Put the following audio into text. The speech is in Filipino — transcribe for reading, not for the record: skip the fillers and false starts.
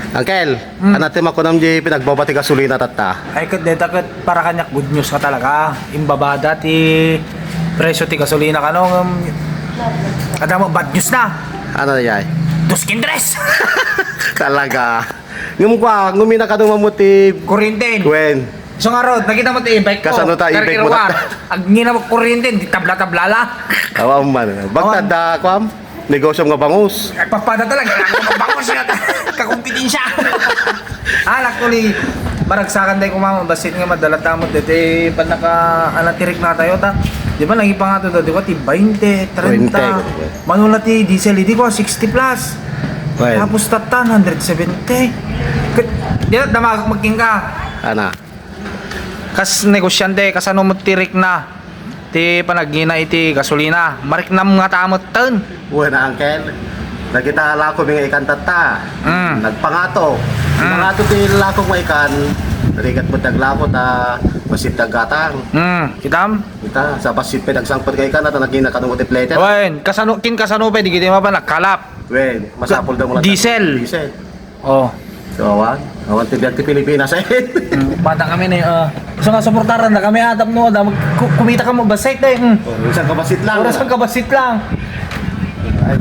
Uncle, anatin ako nam di pinagbabati gasolina tata. Ay kat para kanyak good news ka talaga. Imbabada ti presyo ti gasolina kanong ada mo bad news na. Ano na yay? Duskindres. Talaga. Ngumina ka nung mamuti. Kurintin. Gwen. So nga rod, nakita mo ti e-bike ko. Kasano ta e-bike mo na? Ag ngina mo kurintin, di tabla-tabla la. Awa man. Bagtad da kwam. Negosyo nga bangus. Ay papada talaga, ako magbangos siya. Kakumpetensya. Actually, baragsakan tayo kumama, basit nga madalat tamot dito, pag naka-tirik na tayo, di ba, lagi pa nga ito, di ba, ti 20, 30, manula ti diesel, di ko, 60 plus. Well. Tapos tatan, 170. Di na, damag magking ka. Ana. Kas negosyante, kas ano mo tirik na, ti panagina iti gasolina, mariknam nga tamot tan. Buwan na uncle. Nagkita lako mga ikan tata. Nagpangato. Pangato ti lako mga ikan. Rigat mo taglako ta basit tagatang. Kitam? Kita sa basit pe nagsangpot kay ikan at nagina kanong multiplier. Wen, kasano pa di kita pa nakalap. Wen, masapol daw mo lang. Diesel. Diesel. Oh. So awan ti biyak ti Pilipinas eh. Bata kami na so nga suportaran na kami atap no da kumita ka mo basit eh. Isang kabasit lang. Oras ang kabasit lang. Ay,